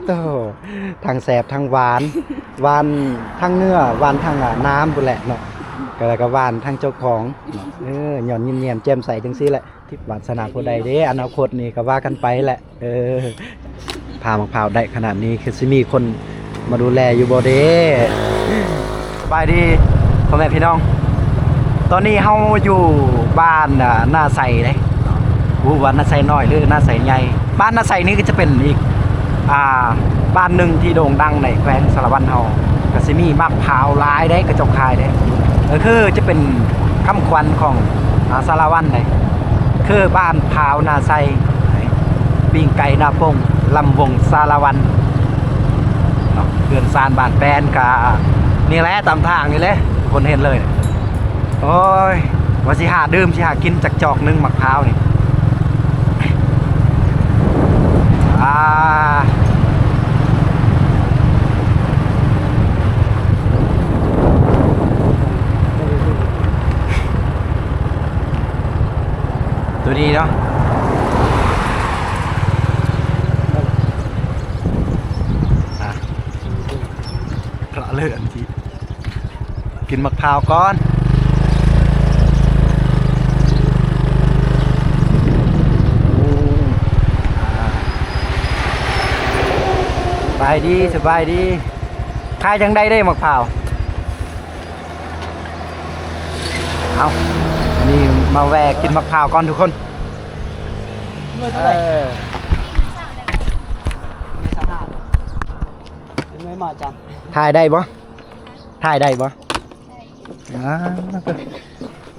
โตทางแสบทางหวานหวานทางเนื้อหวานทางน้ำบุแหละเนาะก็แล้วก็หวานทางเจ้าของหย่อนยิ้มแจ่มใสจังซี่แหละที่วาสนาผู้ใดเด้อนาคตนี่ก็ว่ากันไปแหละพามะพร้าวได้ขนาดนี้คือสิมีคนมาดูแลอยู่บ่เด้สบายดีพ่อแม่พี่น้องตอนนี้เฮาอยู่บ้านหน้าใสเลยว่าหน้าใสน้อยหรือหน้าใสใหญ่บ้านหน้าใสนี้ก็จะเป็นอีกบ้านหนึ่งที่โด่งดังในแขวงสารวัตรเฮาก็สิมีมะพร้าวหลายได้กระจกคายได้คือจะเป็นคำขวัญของสารวัตรได้คือบ้านพร้าวนาไซปิ้งไก่นาปงลำวงสารวัตรเดือนซานบ้านแปนกะนี่แหละตามทางนี่เลยคนเห็นเลยโอ้ยว่าสิหาดื่มสิหากินจากจอกนึงมะพร้าวนี่ตัวนี้เนาะกระเลื่อนทีกินมะพร้าวก่อนสบายดีสบายดีขายจังได้มะพร้าวเอานี่มาแวกกินมะพร้าวก่อนทุกคนไม่มาจังถ่ายได้บ่ถ่ายได้บ่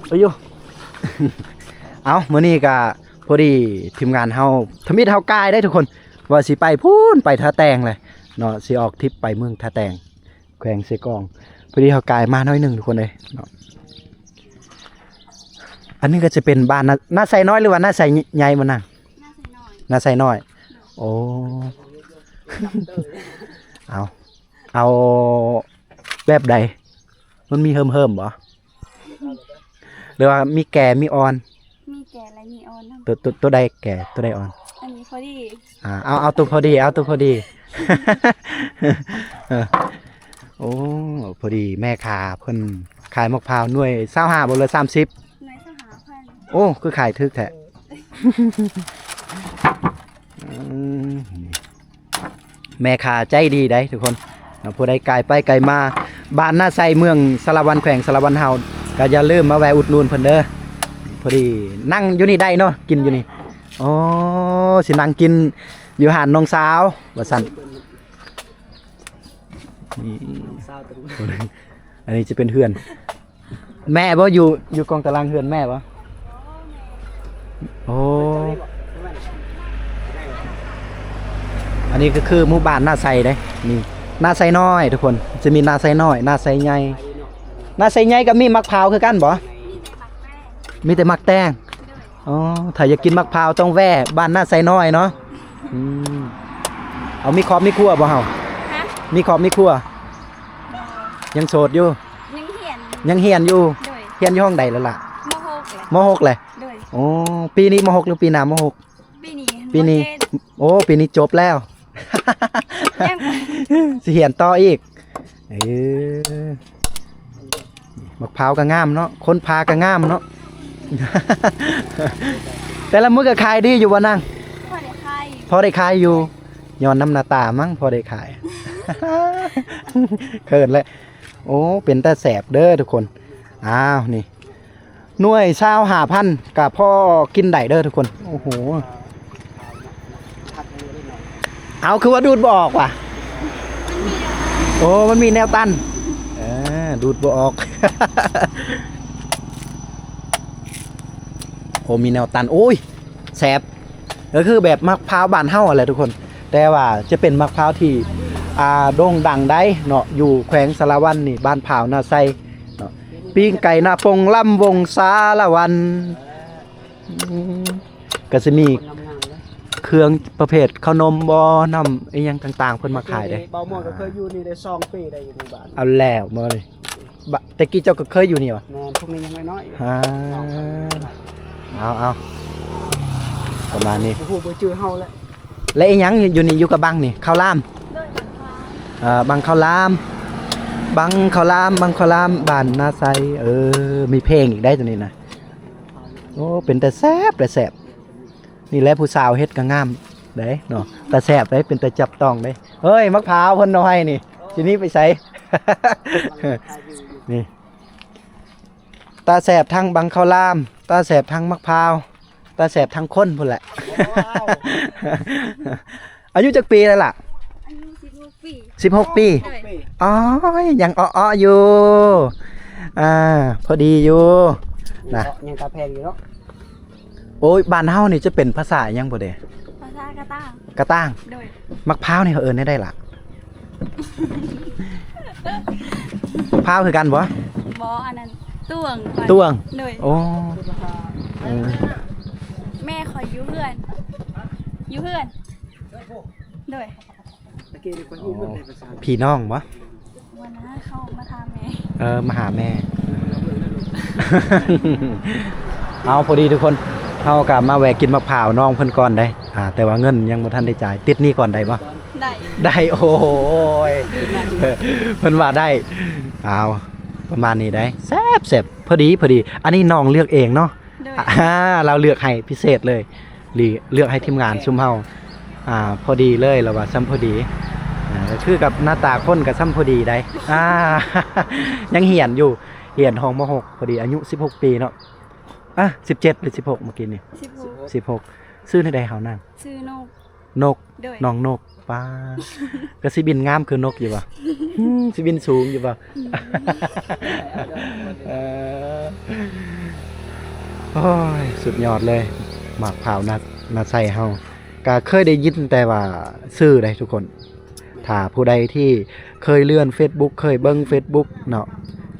ไปอยู่ เอามื้อนี้ก็พอดีทีมงานเฮาทมิตเฮากายได้ทุกคนว่าสิไปพูนไปท่าแตงเลยเนาะสิออกทริปไปเมืองท่าแตงแขวงเสกองพอดีเฮากายมาน้อยหนึ่งทุกคนเลยเนาะอันนี้ก็จะเป็นบ้านหน้าใสน้อยหรือว่าหน้าใสใหญ่มันน่ะหน้าใสน้อยโอ้เอาแบบใดมันมีเฮิมบ่หรือว่ามีแก่มีอ่อนมีแก่และมีอ่อนตัวใดแก่ตัวใดอ่อนอันนี้พอดีเอาตัวพอดีเอาตัวพอดี โอ้พอดีแม่ค้าเพิ่นขายมะพร้าวหน่วย25บ่เลย30หน่วยโอ้คือขายทึกแท้ แม่ค้าใจดีได้ทุกคนผู้ใดไกลไปไกลมาบ้านหน้าไซเมืองสารวันแขวงสารวันเฮาก็อย่าลืมมาแวะอุดหนุนเพิ่นเด้อพอดีนั่งอยู่นี่ได้เนาะกินอยู่นี่อ๋อสินั่งกินอยู่หาดน้องสาวว่าซั่นนี่อันนี้จะเป็นเฮือนแม่บ่อยู่กองตารางเฮือนแม่บ่โอ้อันนี้ก็คือหมู่บ้านหน้าไซเด้นี่หน้าไซน้อยทุกคนจะมีหน้าไซน้อยหน้าไซใหญ่หน้าไซใหญ่ก็มีมะพร้าวคือกันบ่มีแต่มะแตงอ๋อถ้าอยากกินมะพร้าวต้องแว่บ้านหน้าไซน้อยเนาะเอามีครอบมีครัวบ่เฮามีครอบมีครัวยังโสดอยู่ยังเฮียนอยู่เฮียนอยู่ห้องใดแล้วล่ะม.6 เลยโอ้ปีนี้ม.6 หรือปีหน้าม.6ปีนี้โอ้ปีนี้จบแล้วสิเหียนต่ออีกมะพร้าวก็งามเนาะคนพาก็งามเนาะ แต่ละมื้อก็ขายดีอยู่บ่นางพอได้ขายอยู่ย้อนน้ำหน้าตามั้งพอได้ขาย เขินเลยโอ้เป็นแต่แสบเด้อทุกคนอ้าวนี่หน่วย25,000กับพ่อกินได้เด้อทุกคนโอ้โหเอาคือว่าดูดบ่ออกว่ะโอ้มันมีแนวตันดูดบ่ออก โอ้มีแนวตันโอ้ยแสบก็คือแบบมะพร้าวบ้านเฮาอะไรทุกคนแต่ว่าจะเป็นมะพร้าวที่โด่งดังได้เนาะอยู่แขวงสารวันนี่บ้านพร้าวนาไซเนาะปิ้งไก่นาปงลำวงสารวันก็จะมีเครื่องประเภทขนมบ่น้ำไอ้ยังต่างๆเพิ่นมาขายได้เบาหมดก็เคยอยู่นี่ได้2 ปีได้อยู่ในบ้านเอาแล้วมาเลยแต่กี้เจ้าก็เคยอยู่นี่วะแม่พวกนี้ยังไม่น้อยเอาประมาณนี้โอ้โหบ่จื้อเฮาแล้วและไอ้ยังอยู่นี่อยู่กับบังนี่ข้าวล่าม บังข้าวหลามบังข้าวหลามบ้านนาไซมีเพลงอีกได้ตัวนี้นะโอ้เป็นแต่แซ่บนี่แหละผู้สาวเฮ็ดก็งามเด้เนาะแต่แซ่บเด้เป็นแต่จับต้องเด้เฮ้ยมะพร้าวเพิ่นเอาให้นี่ทีนี้ไปใส่ นี่ตาแสบทั้งบังข้าวหลามตาแสบทั้งมะพร้าวตาแสบทั้งคนพุ่นแหละ อายุจักปีแล้วล่ะ อายุ16 ปี 16 ปี โดย อ๋อยังอ้อๆอยู่พอดีอยู่นะ ยังตาแพงอยู่เนาะ โอ้ยบ้านเฮานี่จะเป็นภาษาหยังบ่เด้ ภาษากะตาง กระต้าง โดย มะพร้าวนี่เขาเอิ้นได้ล่ะ มะพร้าวคือกันบ่ บ่อันนั้นตวง ตวง โดย โอ้เออ แม่คอยอยู่เพื่อนโดย ตะกี้นี่คนอยู่เพิ่นได้ภาษา พี่น้องบ่ วันนั้นเขามาทำแม่ มาหาแม่ เอาพอดีทุกคนเฮากลับมาแวะกินมะพร้าวน้องเพิ่นก่อนได้แต่ว่าเงินยังบ่ทันได้จ่ายติดหนี้ก่อนได้บ่ ได้ ได้โอ้ยเพิ่นว่าได้เอาประมาณนี้ได้แซ่บพอดีอันนี้น้องเลือกเองเนาะ โดย เราเลือกให้พิเศษเลยเลือกให้ทีมงานซุมเฮาพอดีเลยแล้วว่าซ้ำพอดีก็คือกับหน้าตาคนกับซ้ำพอดีได้ยังเหียนอยู่เหียนห้องม.6พอดีอายุ16 ปีเนาะ17หรือ16เมื่อกี้นี่ 16ซื้อในใดเฮานั่ง ชื่อนก นก โดย น้องนกป้าก็สิบินงามคือนกอยู่บ่สิบินสูงอยู่บ่โอ้ยสุดยอดเลยหมากเผาวนาใส่เฮาก็เคยได้ยินแต่ว่าชื่อได้ทุกคนถ้าผู้ใดที่เคยเลื่อน Facebook เคยเบิ่ง Facebook เนาะ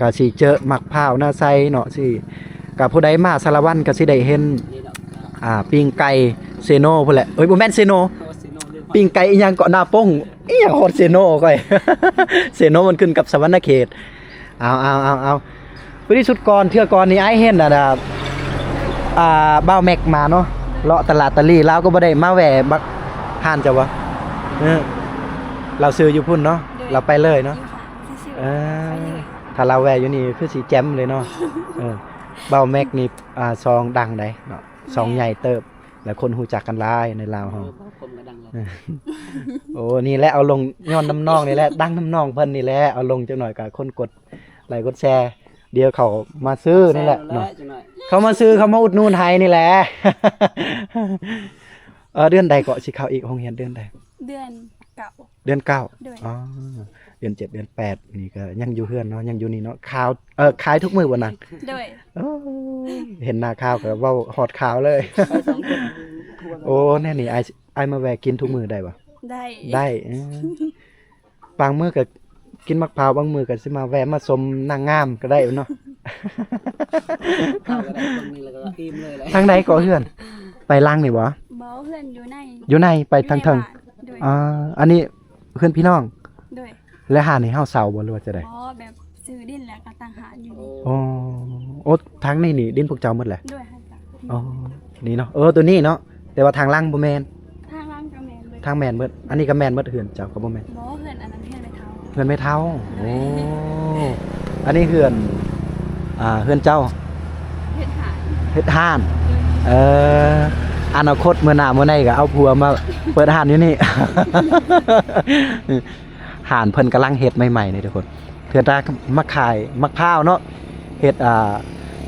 ก็สิเจอหมากเผาวนาใส่เนาะสิก็ผู้ใดมาสารวัตรก็สิได้เห็นปิ้งไก่เซโน่พุ่นแหละเอ้ยบ่แม่นเซโน่ปิ้งไก่อีหยังเกาะหน้าป้งอีหยังฮอดเซโน่ก้อย เซโน่มันขึ้นกับสวรรณเขตเอาวันนี้สุดก่อนเทื่อก่อนนี่ไอ้เห็นบ้าวแม็กมาเนาะเลาะตลาดตะลี่ลาวก็บ่ได้มาแหวะบักห่านจ้ะวะเราซื้ออยู่พุ่นเนาะเราไปเลยเนาะ อยู่ค่ะชื่อ ถ้าเราแวะอยู่นี่คือสีแจ่มเลยเนาะเบาแม็กนี่ซองดังได้เนาะซองใหญ่เติบแล้วคนฮู้จักกันหลายในลาวเฮา ผมก็ดังแล้ว โอ้นี่แหละเอาลงย้อนน้ำนองนี่แหละดังน้ำนองเพิ่นนี่แหละเอาลงจังหน่อยก็คนกดไลค์กดแชร์เดี๋ยวเขามาซื้อนี่แหละเนาะ จังหน่อย เขามาซื้อเขามาอุดหนุนให้นี่แหละ เดือนใดก็สิเข้าอีกโรงเรียนเดือนใด เดือนเก่า เดือน9 ด้วย อ๋อเดือน7เดือน8นี่ก็ยังอยู่เฮือนเนาะยังอยู่นี่เนาะข่าวขายทุกมื้อบ่นั่น โดย โอ้ยเห็นหน้าข่าวก็เว้าฮอดข่าวเลย ไปสองคนทั่ว โอ้แน่นี่ไอมาแวะกินทุกมื้อได้บ่ ได้ บางมื้อก็กินมะพร้าวบางมื้อก็สิมาแวะมาชมนางงามก็ได้เนาะ ข้าวก็ได้คนนี้แล้วก็อิ่มเลยแหละ ทางไหนก็เฮือนไปล่างนี่บ่ บ่เพื่อนอยู่ใน อยู่ในไปทางเทิง โดย อันนี้เพื่อนพี่น้อง โดย และหานี่เฮาเซาบ่หรือว่าจะได้ อ๋อแบบซื้อดินแล้วก็ต่างหากอยู่นี่ อ๋อโอ้ทางนี้นี่ดินพวกเจ้าหมดแหละ ด้วยให้จ้ะ อ๋อนี่เนาะตัวนี้เนาะแต่ว่าทางล่างบ่แม่น ทางล่างก็แม่นเบิด ทางแม่นเบิดอันนี้ก็แม่นเบิดเฮือนเจ้าก็บ่แม่น บ่เพื่อนอันนั้นเพื่อนไปเท้า เฮือนไม่เท่าโอ้อันนี้เฮือนเฮือนเจ้า เพื่อนหาย เฮ็ดห้าน อนาคตเมื่อหน้าเมื่อไหร่ก็เอาผัวมาเปิดห้านอยู่นี่ ห้านเพิ่นกำลังเฮ็ดใหม่ๆนี่ทุกคนเพิ่นมาขายมะพร้าวเนาะเฮ็ด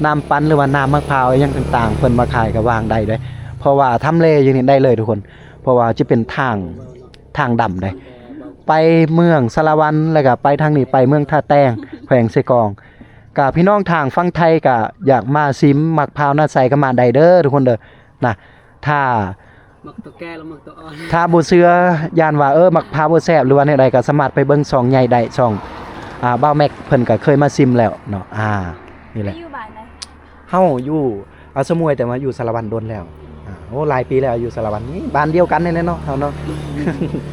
น้ำปั่นหรือว่าน้ำมะพร้าวอหยังต่างๆเพิ่นมาขายก็วางได้เด้เพราะว่าทำเลอยู่นี่ได้เลยทุกคน เพราะว่าจะเป็นทางดำได้ไปเมืองสารวันแล้วก็ไปทางนี้ไปเมืองท่าแตงแขวงไสกองก็พี่น้องทางฝั่งไทยก็อยากมาซิมมะพร้าวน่าใส่ก็มาได้เด้อทุกคนเด้อนะถ้า มักตัวแก่แล้วมักตัวอ่อน ถ้าบ่เชื่อย่านว่ามักพร้าวบ่แซ่บหรือว่าแนวใดก็สามารถไปเบิ่งช่องใหญ่ได้ช่องบ้าวแม็กเพิ่นก็เคยมาซิมแล้วเนาะนี่แห ไป ละ อยู่บ้านไหน เฮาอยู่สมวยแต่ว่าอยู่สารวันโดนแล้วโอ้หลายปีแล้วอยู่สารวันนี่บ้านเดียวกันนี่แหละเนาะเฮาเนาะ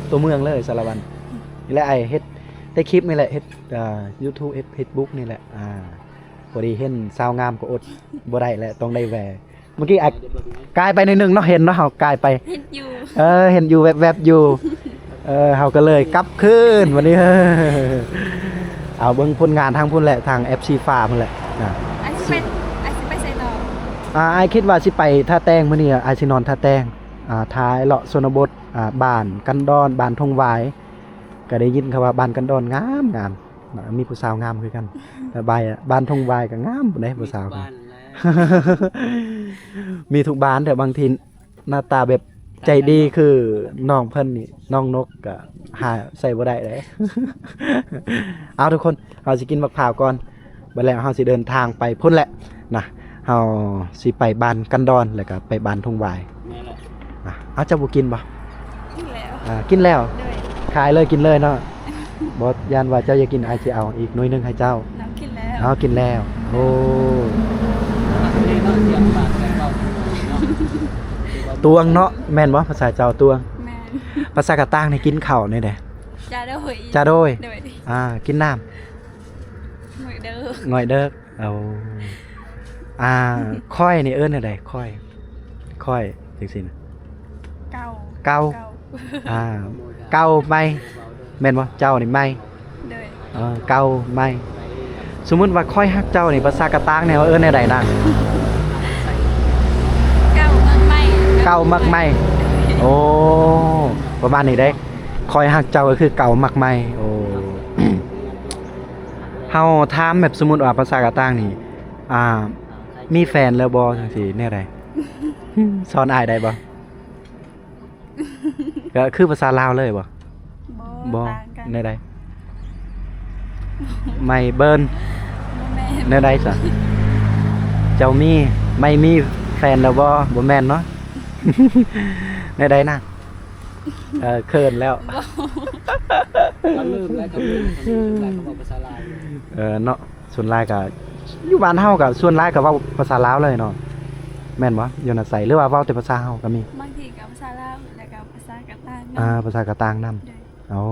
ตัวเมืองเลยสารวันนี่แหละไอ้เฮ็ดได้คลิปนี่แหละเฮ็ดYouTube เฮ็ด Facebook นี่แหละพอดีเห็นสาวงามก็อดบ่ได้แล้วต้องได้แวะเมื่อกี้ไอ้กายไปหน่อยนึงเนาะเห็นเนาะเฮากายไป เห็นอยู่ เห็นอยู่แวบๆอยู่ เฮาก็เลยกลับคืนวันนี้เอาเบิ่งผลงานทางพุ่นแหละทาง FC ฟ้าพุ่นแหละนะ ไอ้สิไปใส่ต่อ อ้ายคิดว่าสิไปท่าแตงมื้อนี้อ้ายสินอนท่าแตงท้ายเลาะชนบทบ้านกันดอนบ้านทงหวายก็ได้ยินเขาว่าบ้านกันดอนงามงามมีผู้สาวงามคือกันแต่บ้านทงหวายก็งามบ่ได้ผู้สาว บ้านแล้ว มีทุกบ้านแต่บางทีหน้าตาแบบใจดีคือน้องเพิ่นนี่น้องนกก็หาใส่บ่ได้เลย เอาทุกคนเราสิกินมะพร้าวก่อนบัดแล้วเฮาสิเดินทางไปพุ่นแหละนะเฮาสิไปบ้านกันดอนแล้วก็ไปบ้านทงหวาย นี่แหละ เอาเจ้าบ่กินบ่ กินแล้ว กินแล้ว ด้วย ขายเลยกินเลยเนาะบ่ย่านว่าเจ้าอยากกินอ้ายสิเอาอีกหน่วยหนึงให้เจ้า น้ำกินแล้ว เอากินแล้วโอ้ นี่ก็เสียงปากแต่เรา ตวงเนาะแม่นบ่ภาษาเจ้าตวง แมน ภาษากะต่างนี่กินข้าวนี่แหละ จ้าเด้อหอย จ้าโดย ด้วย กินน้ หอยเด้อ ำง่อยเด้อเอาค่อยนี่เอิ้นอะไรค่อยจังซี่นะ เก่า เก่าเก่าไม่แม่นบ่เจ้านี่ไม่ ด้วย เก่าไม่สมมุติว่าค่อยฮักเจ้านี่ภาษากะต่างเนี่ยว่าเอิ้นใดนะ เก่ามากไม่ เก่ามักไม่โอ้ประมาณนี้เด้ค่อยฮักเจ้าก็คือเก่ามักไม่โอ้ เฮาถามแบบสมมุติว่าภาษากะต่างนี่มีแฟนแล้วบ่จังซี่แนวใด สอนอ้ายได้บ่ ก็คือภาษาลาวเลยบ่ บ่ บ่ ต่างกัน แนวใดไม่เบิ้น บ่แม่น แนวใดซะเจ้ามีไม่มีแฟนแล้วบ่บ่แม่นเนาะ แนวใดนะเขินแล้ว เขาลืมแล้วเขาลืมแล้วเขาบอกภาษาลาว เนาะส่วนหลายก็อยู่บ้านเฮาก็ส่วนหลายก็เว้าภาษาลาวเลยเนาะแม่นบ่อยู่น่ะใส่หรือว่าเว้าแต่ภาษาเฮาก็มี บางทีกับภาษาลาวแล้วก็ภาษากะตาง ภาษากะต่างนำ ด้วย อ๋อ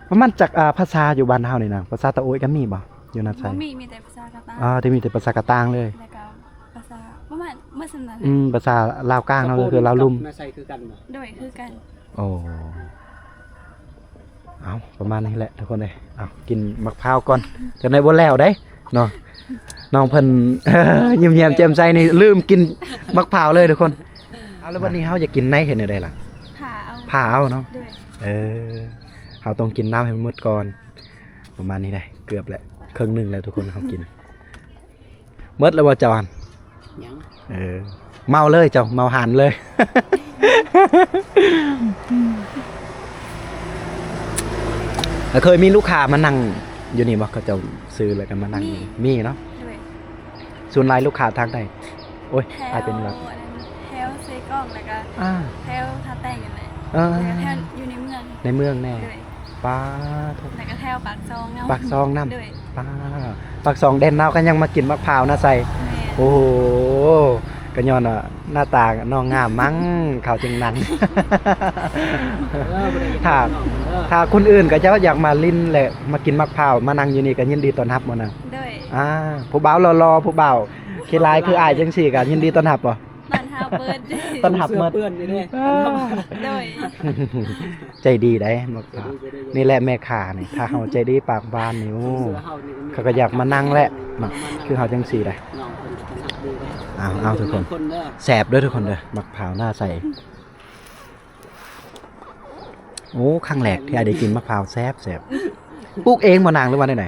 ประมาณจากภาษาอยู่บ้านเฮานี่นะภาษาตะโอยก็มีบ่อยู่นั่นใช่ บ่มีแต่ภาษากะตาง ที่มีแต่ภาษากะต่างเลย แล้วก็ภาษาประมาณเมื่อสำนัก ภาษาลาวกลางเนาะก็คือลาวลุ่ม มาใส่คือกันบ่ ด้วยคือกัน โอ้เอาประมาณนี้แหละทุกคนเลยเอากินมะพร้าวก่อนจะได้บ่แล้วได้เนาะน้องเพิ่น ยิ้มแย้มแจ่มใสนี่ลืมกินมะพร้าวเลยทุกคนเอาแล้ววันนี้เฮาจะกินในเห็นได้ล่ะ ผ่าเอา ผ่าเอาเนาะ ด้วย เฮาต้องกินน้ำให้มันหมดก่อนประมาณนี้ได้เกือบแล้วครึ่งหนึงแล้วทุกคนเฮากินหมดแล้วบ่จอน ยัง เมาเลยเจ้าเมาหันเลย แล้วเคยมีลูกค้ามานั่งอยู่นี่บ่เขาจะซื้อแล้วกันมานั่งอยู่มีเนาะ ด้วย ส่วนรายลูกค้าทางใดโอ้ย แถว อาจเป็นแบบ แถวเซกล้องแล้วก็ อ่า แถวท่าแต้งกันเลย เออ แล้วก็แถวอยู่ในเมือง ในเมืองแน่ ด้วย ป้าทุก แล้วก็แถวปากซองเนาะ ปากซองน้ ด้วย ำป้าปากซองเด่นเนาก็ยังมากินมะพร้าวนะใส่ แม่ โอ้โหก็ย้อนอ่ะหน้าตาน้องงามมั้งเขาจึงนั้น ถ้าคนอื่นก็จะอยากมาลิ้นแหละมากินมะพร้าวมานั่งอยู่นี่ก็ยินดีต้อนรับหมดนะ ด้วย ผู้บ่าวรอๆผู้บ่าวขี้ลายคืออายจังซี่ก็ยินดีต้อนรับบ่ ตอนเฮาเปิด ต้อนรับหมด เปื้อนอยู่นี่ ด้วย ใจดีได้มะพร้าวนี่แหละแม่ค้านี่ถ้าเฮาใจดีปากบานนี่โอ้เขาก็อยากมานั่งแหละเนาะคือเฮาจังซี่ได้ น้องคนจะหักดูไป เอาทุกคน คนเด้อ แสบด้วยทุกคนเด้อมะพร้าวหน้าใสโอ้ครั้งแรกที่อายได้กินมะพร้าวแซ่บปลูกเองบ่นางหรือว่าได้ไหน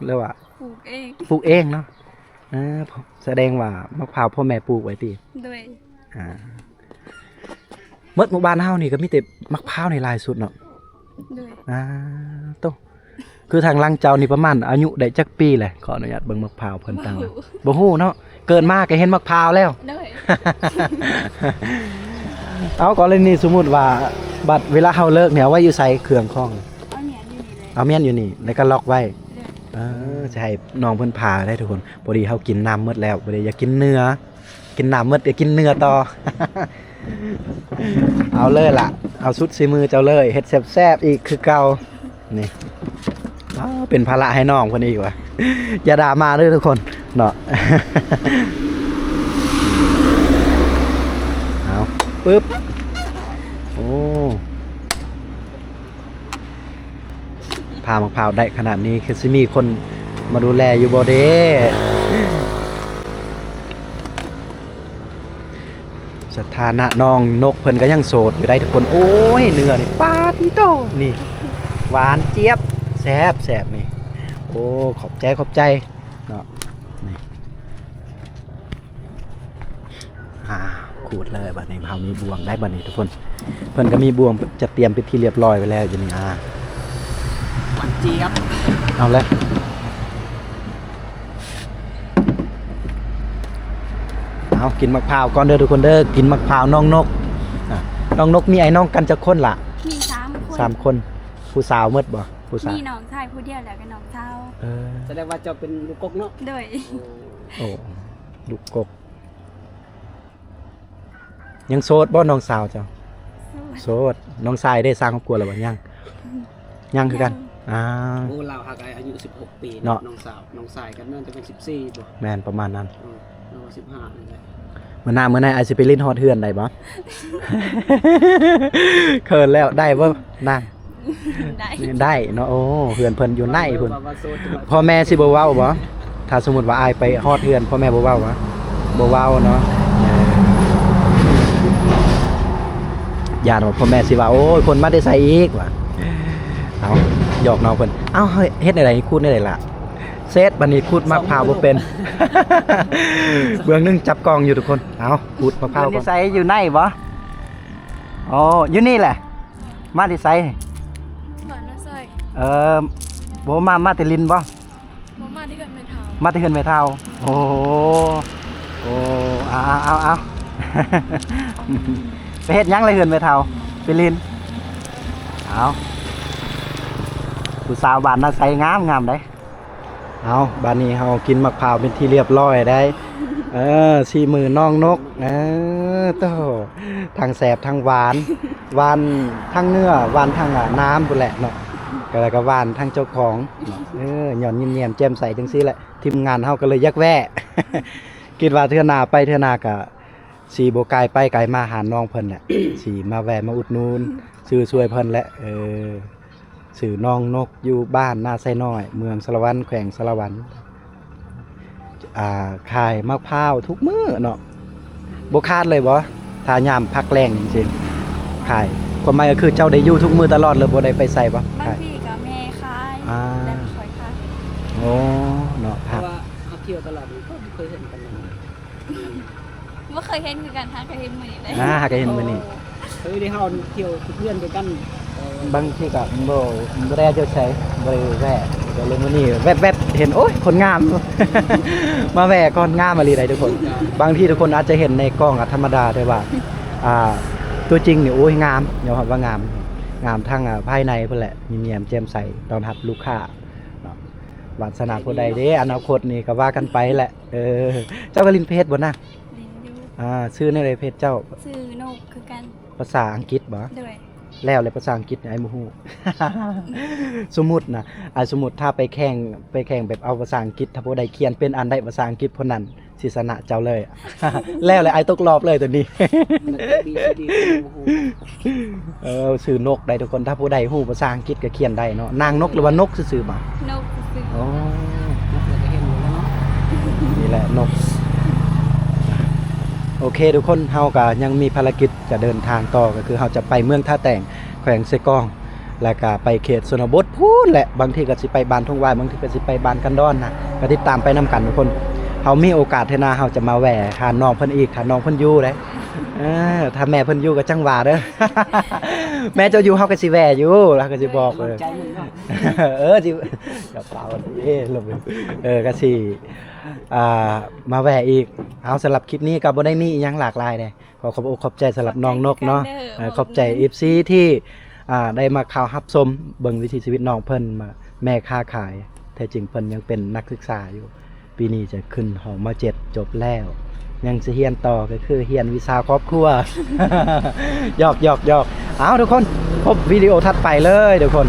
หรือว่า ปลูกเอง ปลูกเองเนาะแสดงว่ามะพร้าวพ่อแม่ปลูกไว้ติ ด้วย เมื่อหมู่บ้านเฮานี่ก็มีแต่มะพร้าวในลายสุดเนาะ ด้วย โตคือทางลังเจ้านี่ประมาณอายุได้จักปีแหละขออนุญาตเบิ่งมะพร้าวเพิ่นตั้งเลยบ่ฮู้เนาะเกินมาก็เห็นมะพร้าวแล้ว ด้วย เอากรณีสมมุติว่าบัดเวลาเฮาเลิกเนี่ยเอาไว้อยู่ไสเครื่องของ เอาเหนียนอยู่นี่เลย เอาเมียนอยู่นี่แล้วก็ล็อกไว้ ด้วย จะให้น้องเพิ่นพาได้ทุกคนพอดีเฮากินน้ำหมดแล้วบ่ได้อยากกินเนื้อกินน้ำหมดอยากกินเนื้อต่อ เอาเลยล่ะเอาสุดสีมือเจ้าเลยเฮ็ดแซ่บๆอีกคือเก่านี่เป็นภาระให้น้องเพิ่นอีกว่ะ อย่าด่ามาเด้อทุกคนเนาะ เอาปึ๊บ โอ้พามะพร้าวได้ขนาดนี้คือสิมีคนมาดูแลอยู่บ่เด้สถานะน้องนกเพิ่นก็ยังโสดอยู่ได้ทุกคนโอ้ยเนื้อนี่ปาติโตนี่หวานเจี๊ยบแซ่บแซ่บนี่โอ้ขอบใจเนาะนี่ขูดเลยบัดนี้เฮามีบวงได้บัดนี้ทุกคนเพิ่นก็มีบวงจะเตรียมเป็นที่เรียบร้อยไว้แล้วอยู่นี่หวานเจี๊ยบ เอาเลยเอากินมะพร้าวก่อนเด้อทุกคนเด้อกินมะพร้าวน้องนกน้องนกมีไอ้น้องกันจักคนล่ะ มี3 คน 3 คนผู้สาวหมดบ่ผู้สาว มีน้องชายผู้เดียวแล้วก็น้องสาว แสดงว่าเจ้าเป็นลูกกกเนาะ โดย โอ้ลูกกกยังโสดบ่น้องสาวเจ้าโสดน้องชายได้สร้างครอบครัวแล้วบ่ยังคือกันโอ้เราหากอายุ16 ปีน้องสาวน้องชายกันน่าจะเป็น14บ่ แม่นประมาณนั้น เรา15นี่แหละ เมื่อไหร่อาจจะไปเล่นฮอดเฮือนได้บ่ เขินแล้วได้บ่นั่ง ได้เนาะโอ้เฮือนเพิ่นอยู่ในพุ่นพ่อแม่สิบ่เว้าบ่ถ้าสมมุติว่าอายไปฮอดเฮือนพ่อแม่บ่เว้าบ่บ่เว้าเนาะย่านว่าพ่อแม่สิว่าโอ้ยคนมาได้ใส่อีกว่ะเอาหยอกน้องเพิ่นเอ้าเฮ็ดได้คูดได้ล่ะเซตบัดนี้คูดมะพร้าวบ่เป็น เบื้องนึงจับกล้องอยู่ทุกคนเอาคูดมะพร้าวก่อนใส่อยู่ในบ่อ๋ออยู่นี่แหละมาที่ไส ก่อนนะซอย บ่มาแต่ลินบ่ บ่มาที่กันไม่เท่า มาแต่เฮือนแม่เฒ่าโอ้เอา ไปเฮ็ดหยังเลยเฮือนแม่เฒ่าไปลินเอาผู้สาวบ้านน่าใสงามเด้เอาบ้านนี้เฮากินมะพร้าวเป็นที่เรียบร้อยได้สีมือน้องนกโตทางแสบทางหวานทางเนื้อหวานทางน้ำพุ่นแหละเนาะก็แล้วก็หวานทางเจ้าของหย่อนยิ้มแย้มแจ่มใสจังซี่แหละทีมงานเฮาก็เลยยักแว่ คิดว่าเทื่อหน้าไปเทื่อหน้าก็สีบ่ไกลไปไกลมาหาน้องเพิ่นแหละ สีมาแวะมาอุดหนุนซื้อช่วยเพิ่นแหละสื่อน้องนกอยู่บ้านนาไซน้อยเมืองสารวัตรแขวงสารวัตรขายมะพร้าวทุกมื้อเนาะบ่ขาดเลยบ่ถ้ายามพักแรงจริงๆขายความหมายก็คือเจ้าได้อยู่ทุกมื้อตลอดเลยบ่ได้ไปใส่บ่ บางทีก็แม่ขายแล้วคอยขาย โอ้เนาะ เพ ครับ ราะว่าเขาเที่ยวตลาดก็เคยเห็นกันเลย บ่เคยเห็นคือกันหาเคยเห็นมื้อนี้เลย หาก็เห็นมื้อนี้ เคยได้เฮาเที่ยวเพื่อนด้วยกัน บางทีก็บ่ได้เจ้าใช้บ่ได้แวะก็เลยมื้อนี้แวบๆเห็นโอ๊ยคนงาม มาแวะก่อนงามมาลีได้ทุกคน บางทีทุกคนอาจจะเห็นในกล้องธรรมดาแต่ว่าตัวจริงนี่โอ้ยงามยอมรับว่างามทั้งภายในพุ่นแหละมีเนียมแจ่มใสต้อนรับลูกค้าเนาะวาสนาผู้ใดเด้อนาคตนี่ก็ว่ากันไปแหละเจ้าก็ลินเพจบ่นะ เรียนอยู่ ชื่อในเพจเจ้า ชื่อนกคือกัน ภาษาอังกฤษบ่ โดย แล้วเลยภาษาอังกฤษไอ้บ่ฮู้ สมมุตินะสมมุติถ้าไปแข่งแบบเอาภาษาอังกฤษถ้าผู้ใดเขียนเป็นอันได้ภาษาอังกฤษคนนั้นสิชนะเจ้าเลย แล้วเลยไอ้ตกรอบเลยตัวนี้ ชื่อนกได้ทุกคนถ้าผู้ใดฮู้ภาษาอังกฤษก็เขียนได้เนาะนางนกหรือว่านกซื่อๆบ่ นกคือ อ๋อ เราจะเห็นอยู่แล้วเนาะ นี่แหละนกโอเคทุกคนเฮาก็ยังมีภารกิจจะเดินทางต่อก็คือเฮาจะไปเมืองท่าแต่งแขวงเซกองแล้วก็ไปเขตชนบทพูนแหละบางทีก็สิไปบ้านทุ่งวายบางทีก็สิไปบ้านกันดอนนะก็ติดตามไปนํกันทุกคนเฮามีโอกาสเทอหนาเฮาจะมาแหวะหาน้องเพิ่นอีกถ้าน้องเพิ่นอยู่เด้ถ้าแม่เพิ่นอยู่ก็จังหว่าเด้อ แม่เจ้าอยู่เฮาก็สิแหวะอยู่แล้วก็สิบอกใจมึงเนาะ สิกระเป๋าลงก็สิมาแหวะอีกเอาสำหรับคลิปนี้ก็บ่ได้มีอีหยังหลากหลายเด้ขอขอบใจสำหรับน้องนกเนาะขอบใจ FC ที่ได้มาข่าวรับชมเบิ่งวิถีชีวิตน้องเพิ่นมาแม่ค้าขายแท้จริงเพิ่นยังเป็นนักศึกษาอยู่ปีนี้จะขึ้นหอม.7 จบแล้วยังสิเรียนต่อก็คือเรียนวิชาครอบครัว หยอกเอาทุกคนพบวิดีโอถัดไปเลยทุกคน